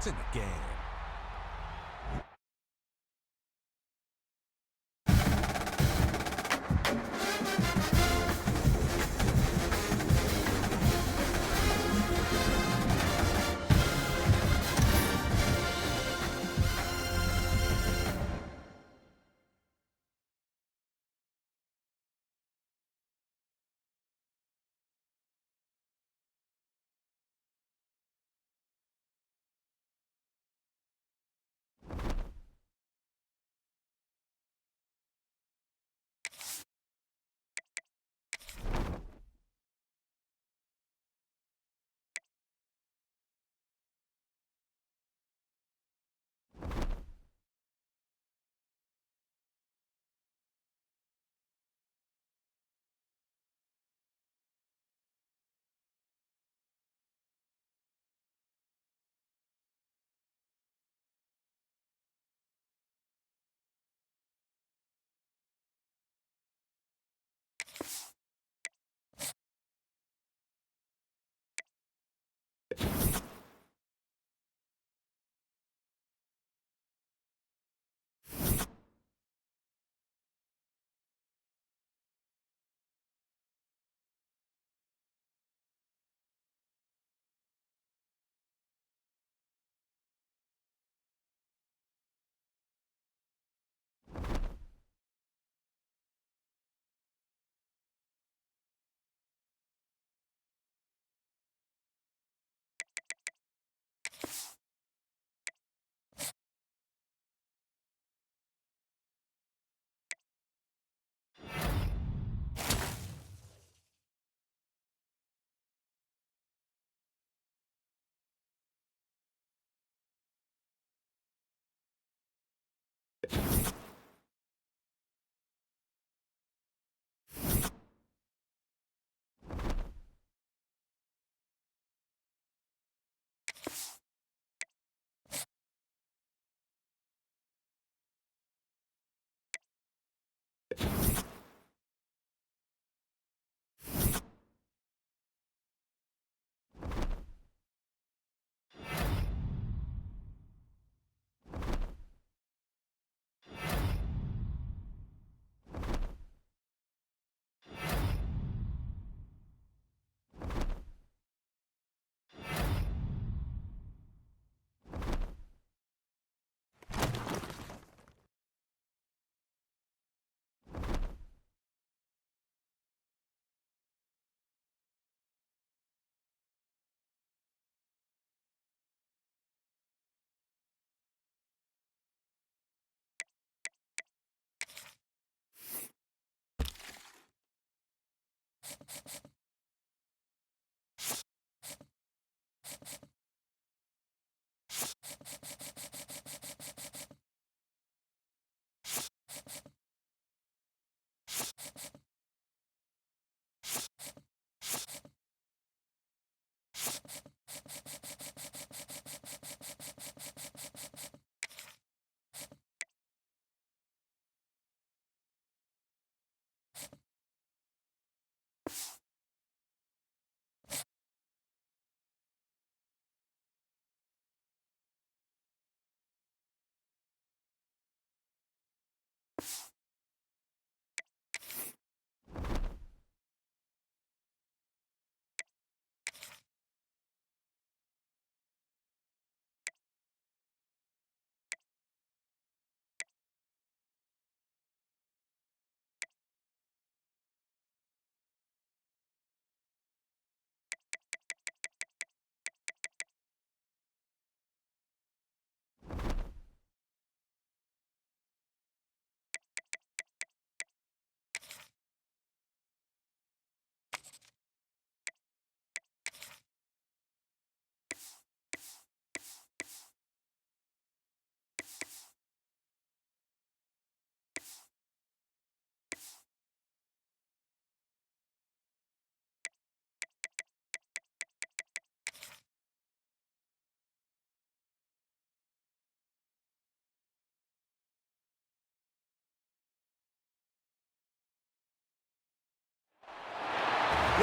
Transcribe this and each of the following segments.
points in the game.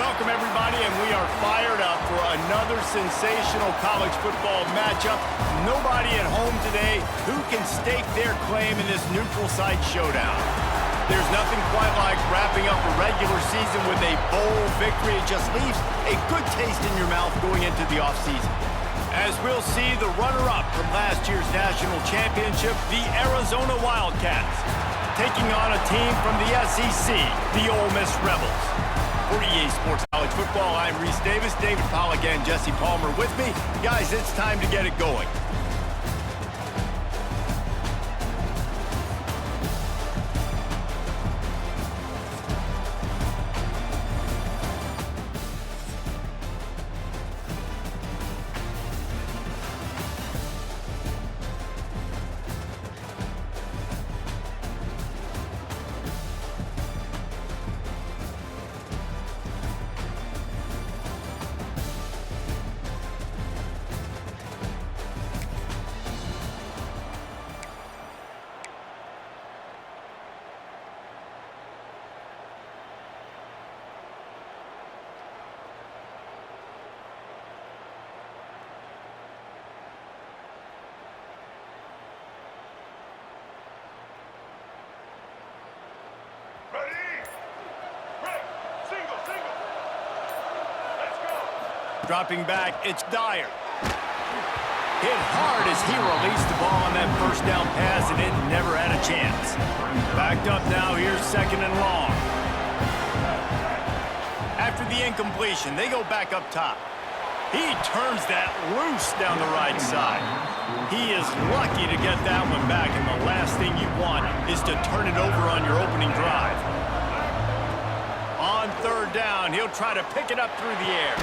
Welcome, everybody, and we are fired up for another sensational college football matchup. Nobody at home today who can stake their claim in this neutral site showdown. There's nothing quite like wrapping up a regular season with a bowl victory. It just leaves a good taste in your mouth going into the offseason. As we'll see, the runner-up from last year's national championship, the Arizona Wildcats, taking on a team from the SEC, the Ole Miss Rebels. For EA Sports College Football, I'm Reese Davis, David Pollack, and Jesse Palmer with me. Guys, it's time to get it going. Dropping back, it's Dyer. Hit hard as he released the ball on that first down pass, and it never had a chance. Backed up now, here's second and long. After the incompletion, they go back up top. He turns that loose down the right side. He is lucky to get that one back, and the last thing you want is to turn it over on your opening drive. On third down, he'll try to pick it up through the air.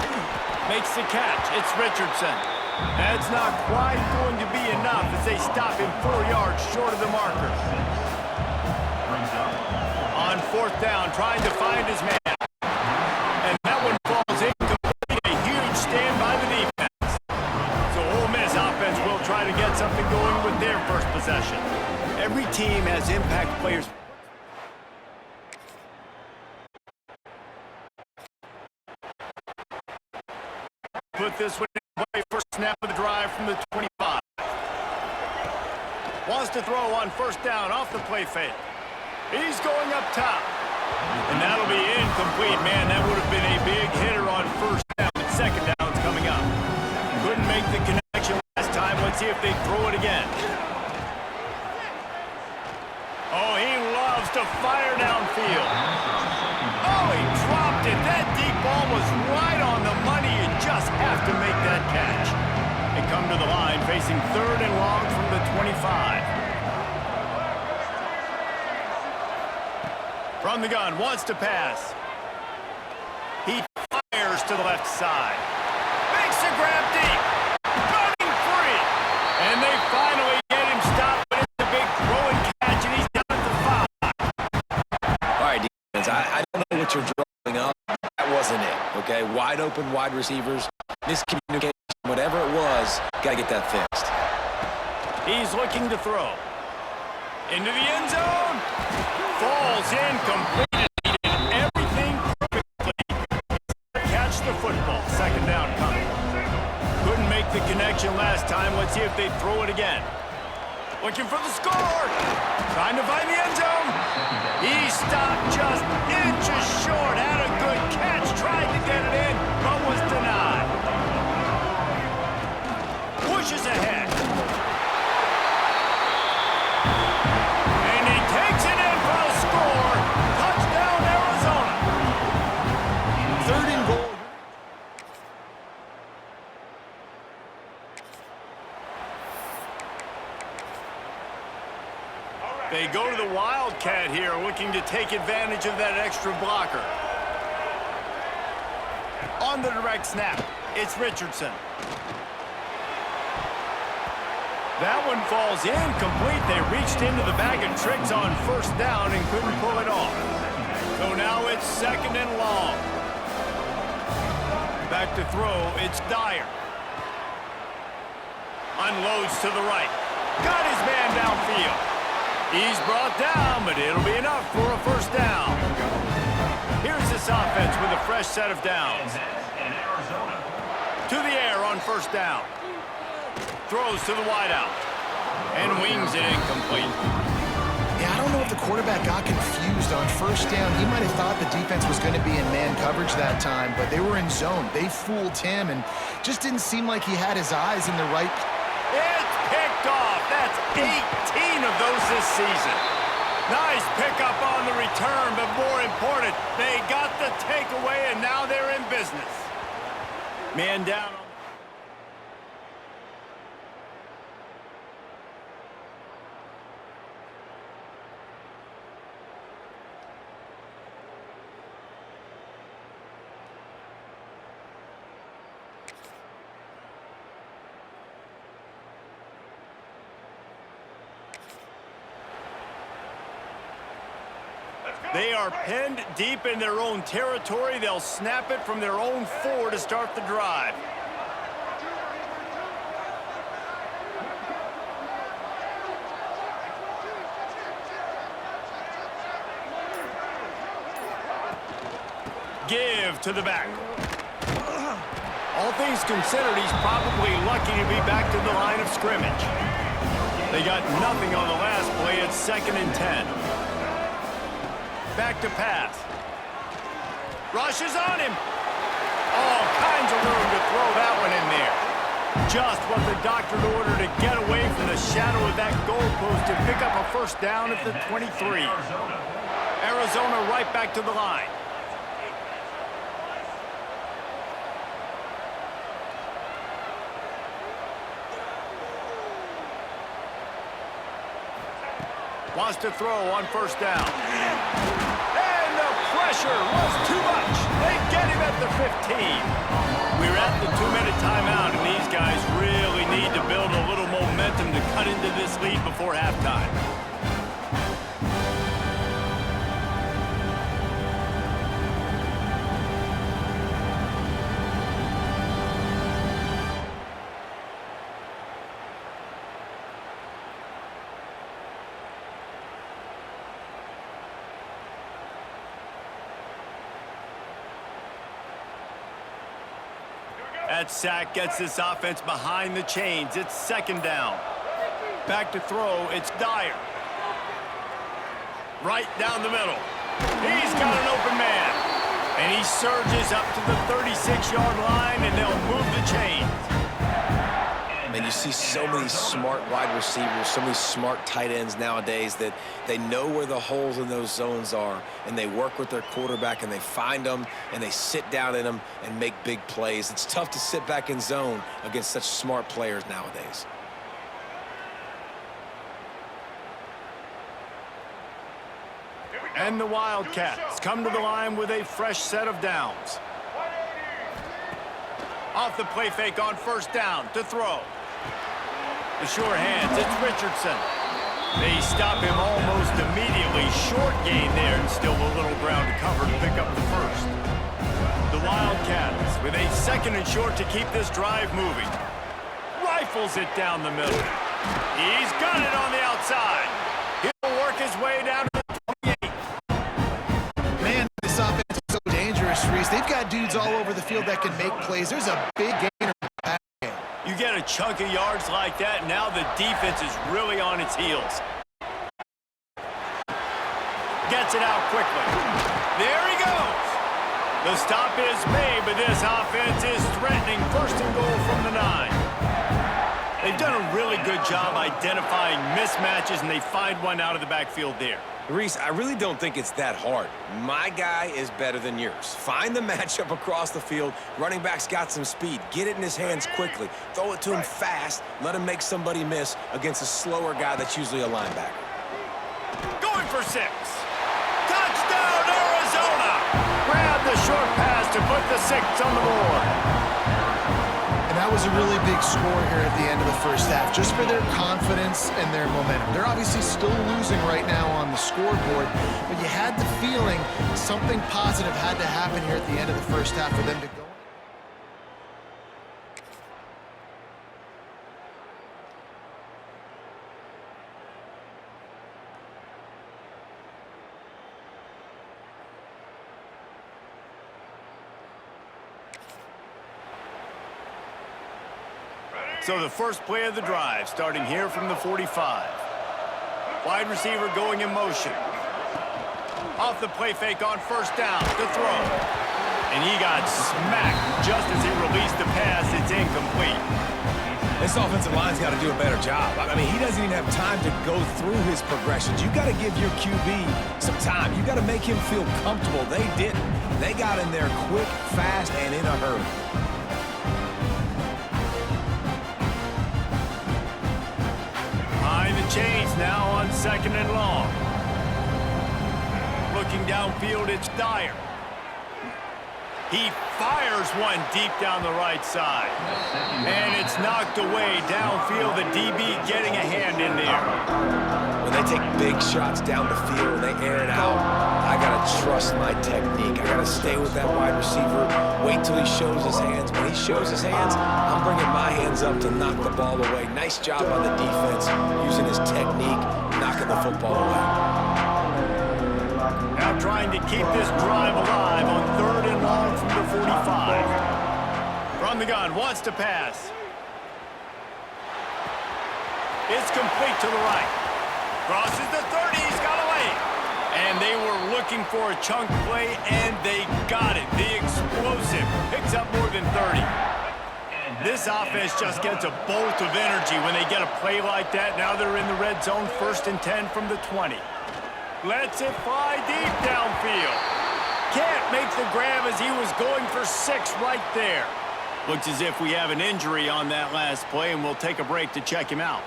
Makes the catch. It's Richardson. That's not quite going to be enough as they stop him 4 yards short of the marker. On fourth down, trying to find his man. And that one falls incomplete. A huge stand by the defense. So Ole Miss offense will try to get something going with their first possession. Every team has impact players. Put this one away, first snap of the drive from the 25. Wants to throw on first down off the play fake. He's going up top. And that'll be incomplete. Man, that would have been a big hitter on first down, but second down's coming up. Couldn't make the connection last time. Let's see if they throw it again. Oh, he loves to fire downfield. Oh, he dropped it. That deep ball was right on the money. You just have to make that catch. They come to the line facing third and long from the 25. From the gun, wants to pass. He fires to the left side. Makes the grab deep. Running free. And they finally get him stopped, but it's a big throwing catch, and he's down at the 5. All right, defense, I don't know what you're drawing up. That wasn't it, okay? Wide open wide receivers, miscommunication, whatever it was, got to get that fixed. He's looking to throw. Into the end zone. Falls in, completed. He did everything perfectly. Catch the football. Second down coming. Couldn't make the connection last time. Let's see if they throw it again. Looking for the score. Trying to find the end zone. He stopped just inches short. Had a good catch. Tried to get it in, but was denied. Pushes ahead. And he takes it in for a score. Touchdown, Arizona. Third and goal. They go to the Wildcat here, looking to take advantage of that extra blocker. On the direct snap, it's Richardson. That one falls incomplete. They reached into the bag of tricks on first down and couldn't pull it off. So now it's second and long. Back to throw, it's Dyer. Unloads to the right. Got his man downfield. He's brought down, but it'll be enough for a first down. Here's the this offense with a fresh set of downs. To the air on first down. Throws to the wideout. And wings it incomplete. Yeah, I don't know if the quarterback got confused on first down. He might have thought the defense was going to be in man coverage that time, but they were in zone. They fooled him and just didn't seem like he had his eyes in the right. It's picked off. That's 18 of those this season. Nice pickup on the return, but more important, they got the takeaway, and now they're in business. Man down. They are pinned deep in their own territory. They'll snap it from their own 4 to start the drive. Give to the back. All things considered, he's probably lucky to be back to the line of scrimmage. They got nothing on the last play. It's 2nd and 10. Back to pass. Rushes on him. All kinds of room to throw that one in there. Just what the doctor ordered to get away from the shadow of that goalpost and pick up a first down at the 23. Arizona right back to the line. Wants to throw on first down. And the pressure was too much. They get him at the 15. We're at the 2-minute timeout, and these guys really need to build a little momentum to cut into this lead before halftime. That sack gets this offense behind the chains. It's 2nd down. Back to throw. It's Dyer. Right down the middle. He's got an open man. And he surges up to the 36-yard line, and they'll move the chains. And you see so many smart wide receivers, so many smart tight ends nowadays that they know where the holes in those zones are, and they work with their quarterback, and they find them, and they sit down in them and make big plays. It's tough to sit back in zone against such smart players nowadays. And the Wildcats come to the line with a fresh set of downs. Off the play fake on first down to throw. The sure hands, it's Richardson. They stop him almost immediately. Short gain there and still a little ground to cover to pick up the first. The Wildcats with a 2nd and short to keep this drive moving. Rifles it down the middle. He's got it on the outside. He'll work his way down to the 28. Man, this offense is so dangerous, Reese. They've got dudes all over the field that can make plays. There's a big gainer. You get a chunk of yards like that, now the defense is really on its heels. Gets it out quickly. There he goes. The stop is made, but this offense is threatening 1st and goal from the 9. They've done a really good job identifying mismatches, and they find one out of the backfield there. Reese, I really don't think it's that hard. My guy is better than yours. Find the matchup across the field. Running back's got some speed. Get it in his hands quickly. Throw it to him fast. Let him make somebody miss against a slower guy that's usually a linebacker. Going for 6. Touchdown, Arizona! Grab the short pass to put the 6 on the board. That was a really big score here at the end of the first half, just for their confidence and their momentum. They're obviously still losing right now on the scoreboard, but you had the feeling something positive had to happen here at the end of the first half for them to go. So the first play of the drive, starting here from the 45. Wide receiver going in motion. Off the play fake on first down, the throw. And he got smacked just as he released the pass. It's incomplete. This offensive line's got to do a better job. I mean, he doesn't even have time to go through his progressions. You got to give your QB some time. You got to make him feel comfortable. They didn't. They got in there quick, fast, and in a hurry. Behind the chains now on 2nd and long. Looking downfield, it's Dyer. He fires one deep down the right side. And it's knocked away downfield. The DB getting a hand in there. When they take big shots down the field and they air it out, I got to trust my technique. I got to stay with that wide receiver, wait till he shows his hands. When he shows his hands, I'm bringing my hands up to knock the ball away. Nice job on the defense, using his technique, knocking the football away. Now trying to keep this drive alive on 3rd and long from the 45. From the gun, wants to pass. It's complete to the right. Crosses the 30, he's got away. And they were looking for a chunk play, and they got it. The explosive picks up more than 30. This offense just gets a bolt of energy when they get a play like that. Now they're in the red zone, 1st and 10 from the 20. Lets it fly deep downfield. Can't make the grab as he was going for 6 right there. Looks as if we have an injury on that last play, and we'll take a break to check him out.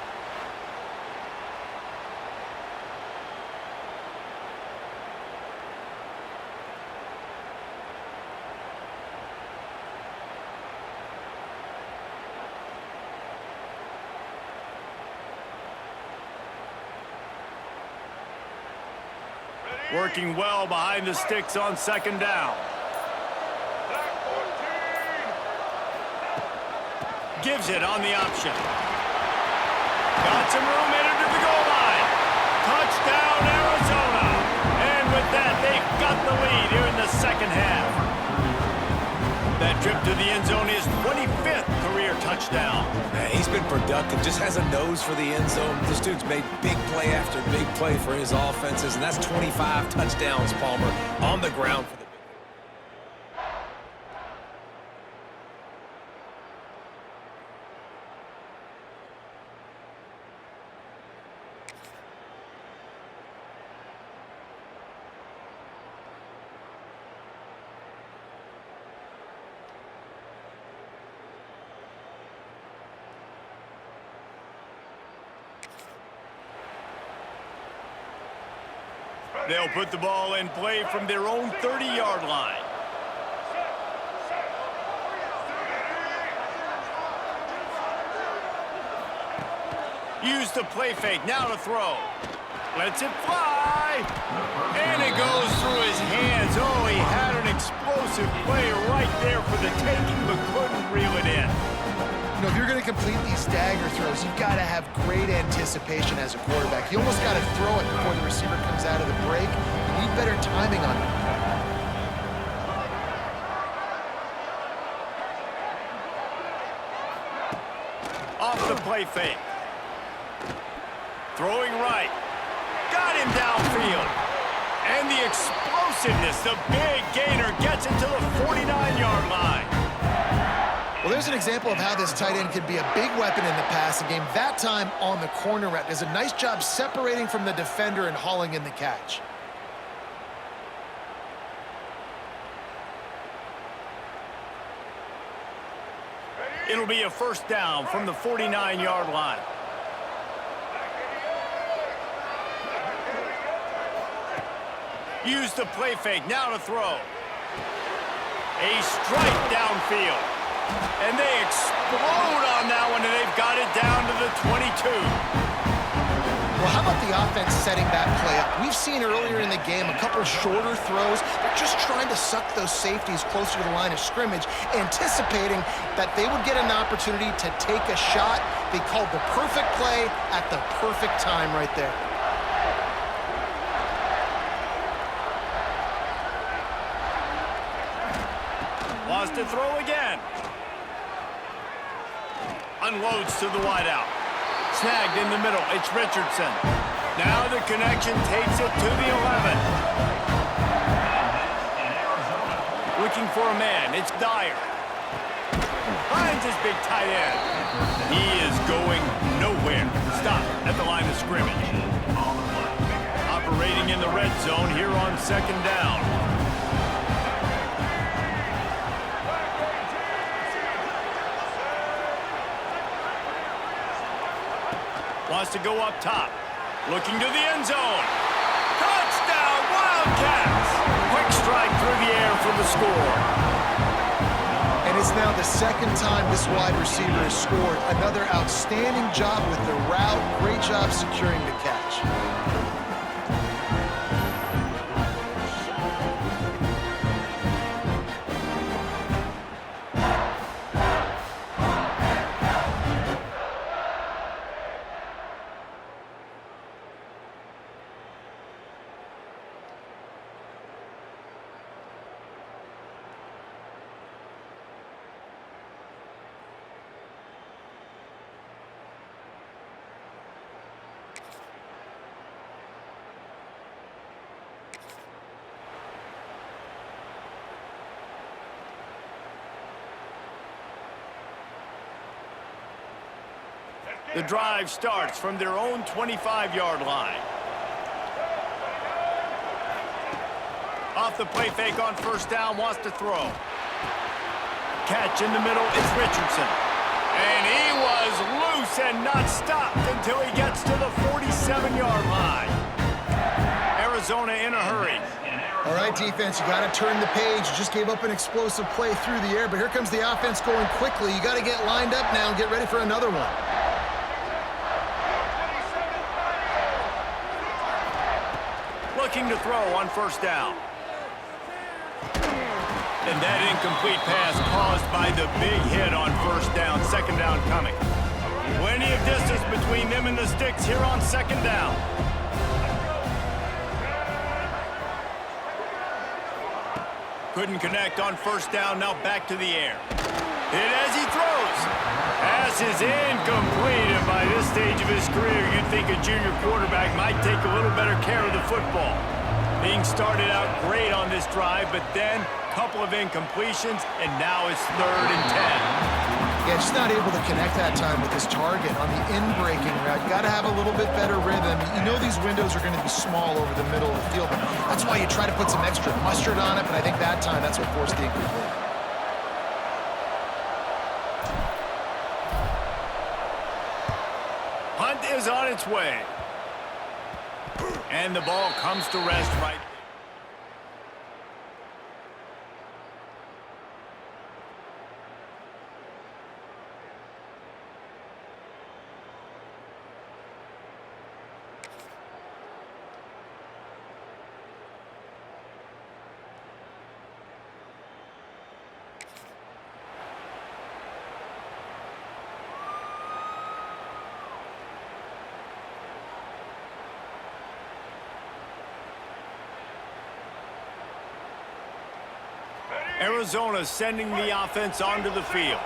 Working well behind the sticks on 2nd down. Gives it on the option. Got some room in to the goal line. Touchdown, Arizona. And with that, they've got the lead here in the 2nd half. That trip to the end zone is 25th career touchdown. Man, he's been productive, just has a nose for the end zone. This dude's made big play after big play for his offenses, and that's 25 touchdowns, Palmer, on the ground for the They'll put the ball in play from their own 30-yard line. Use the play fake, now to throw. Lets it fly. And it goes through his hands. Oh, he had an explosive play right there for the taking, but couldn't reel it in. You know, if you're going to complete these stagger throws, you've got to have great anticipation as a quarterback. You almost got to throw it before the receiver comes out of the break. You need better timing on it. Off the play fake. Throwing right. Got him downfield. And the explosiveness, the big gainer gets it to the 49-yard line. Well, there's an example of how this tight end can be a big weapon in the passing game. That time on the corner route does a nice job separating from the defender and hauling in the catch. It'll be a 1st down from the 49-yard line. Use the play fake, now to throw. A strike downfield. And they explode on that one, and they've got it down to the 22. Well, how about the offense setting that play up? We've seen earlier in the game a couple shorter throws. They're just trying to suck those safeties closer to the line of scrimmage, anticipating that they would get an opportunity to take a shot. They called the perfect play at the perfect time right there. Wants to throw again. Unloads to the wideout. Snagged in the middle. It's Richardson. Now the connection takes it to the 11. Looking for a man. It's Dyer. Finds his big tight end. He is going nowhere. Stop at the line of scrimmage. Operating in the red zone here on second down. Wants to go up top. Looking to the end zone. Touchdown, Wildcats! Quick strike through the air for the score. And it's now the second time this wide receiver has scored. Another outstanding job with the route. Great job securing the catch. The drive starts from their own 25-yard line. Off the play fake on first down, wants to throw. Catch in the middle, it's Richardson. And he was loose and not stopped until he gets to the 47-yard line. Arizona in a hurry. All right, defense, you got to turn the page. You just gave up an explosive play through the air, but here comes the offense going quickly. You got to get lined up now and get ready for another one. Looking to throw on first down. And that incomplete pass caused by the big hit on first down. Second down coming. Plenty of distance between them and the sticks here on second down. Couldn't connect on first down. Now back to the air. Hit as he throws. Pass is incomplete, and by this stage of his career, you'd think a junior quarterback might take a little better care of the football. Being started out great on this drive, but then a couple of incompletions, and now it's 3rd and 10. Yeah, just not able to connect that time with his target on the in-breaking route. You got to have a little bit better rhythm. You know these windows are going to be small over the middle of the field, but that's why you try to put some extra mustard on it, but I think that time that's what forced the incomplete. Hunt is on its way. And the ball comes to rest right there. Arizona sending the offense onto the field.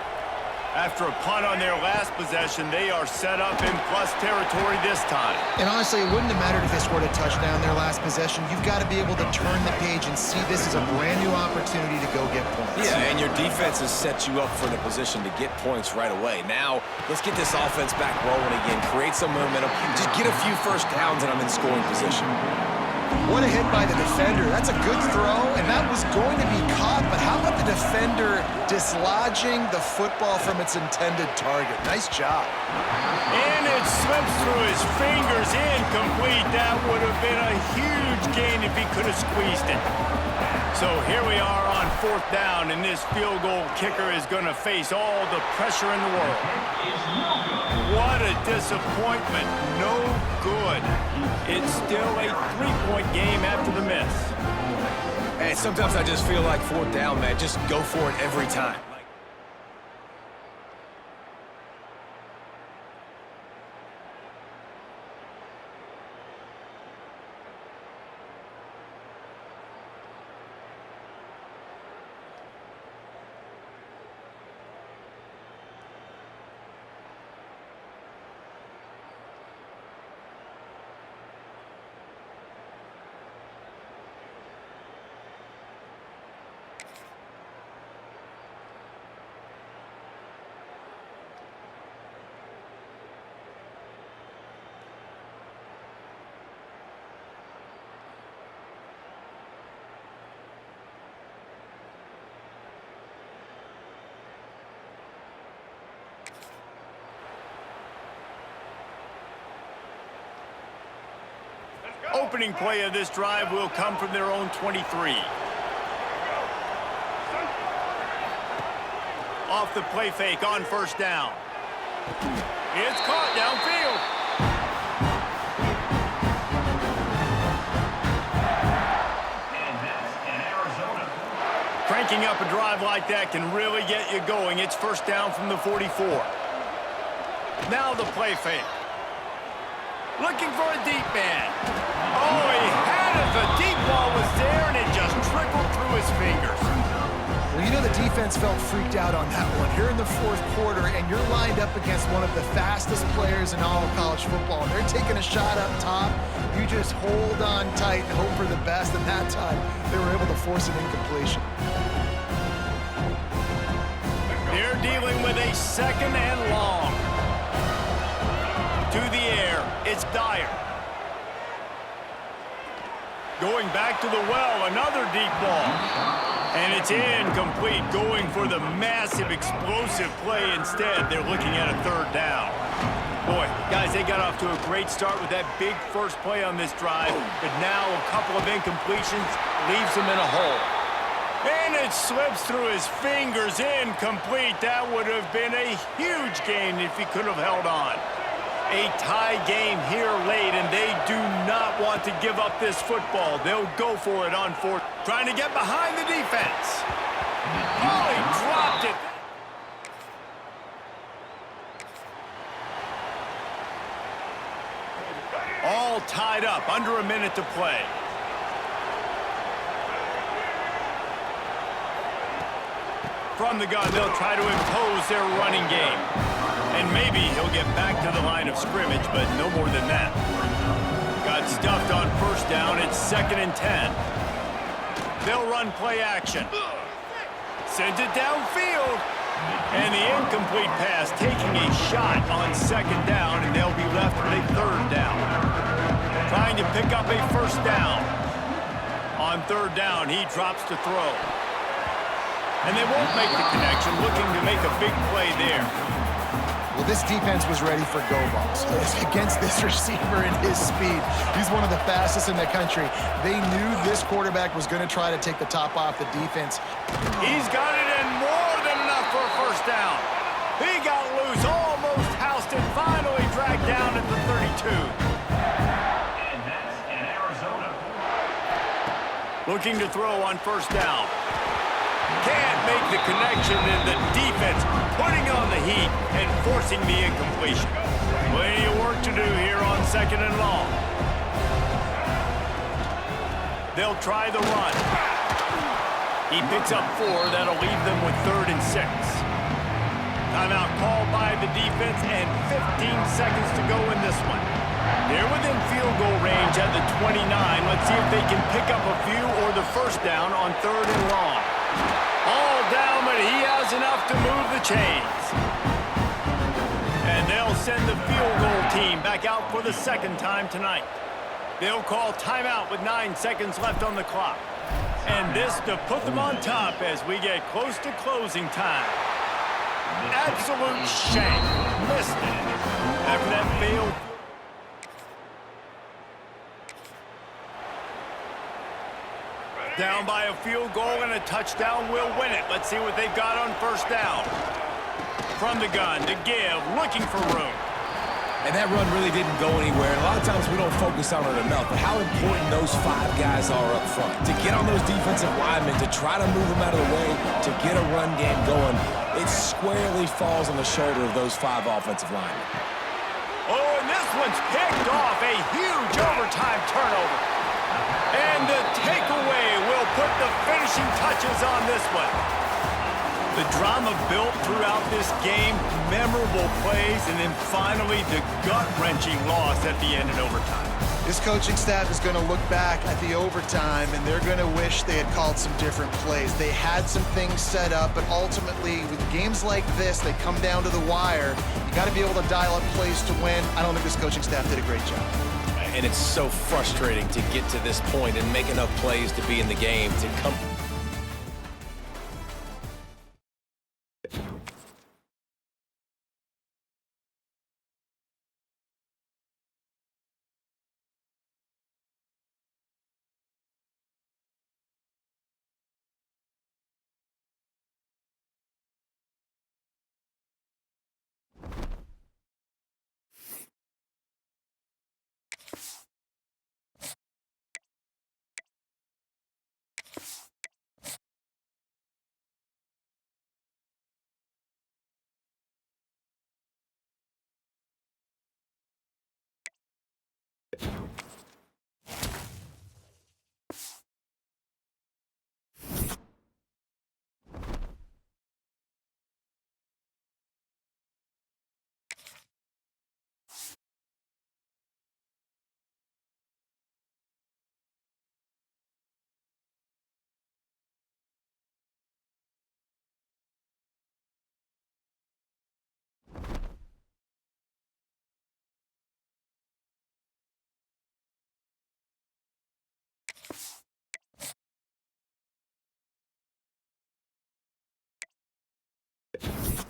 After a punt on their last possession, they are set up in plus territory this time. And honestly, it wouldn't have mattered if they scored a touchdown their last possession. You've got to be able to turn the page and see this is a brand new opportunity to go get points. Yeah, and your defense has set you up for the position to get points right away. Now, let's get this offense back rolling again, create some momentum, just get a few first downs, and I'm in scoring position. What a hit by the defender. That's a good throw, and that was going to be caught, but how about the defender dislodging the football from its intended target? Nice job. And it slips through his fingers, incomplete. That would have been a huge gain if he could have squeezed it. So here we are on 4th down, and this field goal kicker is going to face all the pressure in the world. What a disappointment. No good. It's still a 3-point game after the miss. Hey, sometimes I just feel like 4th down, man. Just go for it every time. Opening play of this drive will come from their own 23. Off the play fake on first down. It's caught downfield. Cranking up a drive like that can really get you going. It's first down from the 44. Now the play fake. Looking for a deep man. Oh, he had it. The deep ball was there, and it just trickled through his fingers. Well, you know the defense felt freaked out on that one. You're in the fourth quarter, and you're lined up against one of the fastest players in all of college football. And they're taking a shot up top. You just hold on tight and hope for the best. And that time, they were able to force an incompletion. They're dealing with a second and long. To the air, it's Dyer. Going back to the well, another deep ball. And it's incomplete, going for the massive, explosive play instead. They're looking at a third down. Boy, guys, they got off to a great start with that big first play on this drive, but now a couple of incompletions leaves them in a hole. And it slips through his fingers, incomplete. That would have been a huge gain if he could have held on. A tie game here late, and they do not want to give up this football. They'll go for it on fourth. Trying to get behind the defense. Oh, he dropped it. All tied up, under a minute to play. From the gun, they'll try to impose their running game. And maybe he'll get back to the line of scrimmage, but no more than that. Got stuffed on first down. It's 2nd and 10. They'll run play action. Sends it downfield. And the incomplete pass taking a shot on 2nd down, and they'll be left with a 3rd down. Trying to pick up a first down. On 3rd down, he drops to throw. And they won't make the connection, looking to make a big play there. Well, this defense was ready for go balls. Against this receiver and his speed, he's one of the fastest in the country. They knew this quarterback was going to try to take the top off the defense. He's got it in more than enough for a first down. He got loose, almost housed it, finally dragged down at the 32. And that's in Arizona. Looking to throw on first down. Can't make the connection, and the defense putting on the heat and forcing the incompletion. Plenty of work to do here on 2nd and long. They'll try the run. He picks up 4. That'll leave them with 3rd and 6. Timeout called by the defense, and 15 seconds to go in this one. They're within field goal range at the 29. Let's see if they can pick up a few or the first down on 3rd and long. All down, but he has enough to move the chains. And they'll send the field goal team back out for the 2nd time tonight. They'll call timeout with 9 seconds left on the clock. And this to put them on top as we get close to closing time. Absolute shank. Missed it. After that failed. Down by a field goal, and a touchdown will win it. Let's see what they've got on first down. From the gun to give, looking for room. And that run really didn't go anywhere. And a lot of times we don't focus on it enough, but how important those 5 guys are up front. To get on those defensive linemen, to try to move them out of the way, to get a run game going, it squarely falls on the shoulder of those 5 offensive linemen. Oh, and this one's picked off. A huge overtime turnover. And the takeaway will put the finishing touches on this one. The drama built throughout this game, memorable plays, and then finally the gut-wrenching loss at the end in overtime. This coaching staff is going to look back at the overtime, and they're going to wish they had called some different plays. They had some things set up, but ultimately, with games like this, they come down to the wire. You got to be able to dial up plays to win. I don't think this coaching staff did a great job. And it's so frustrating to get to this point and make enough plays to be in the game, to come you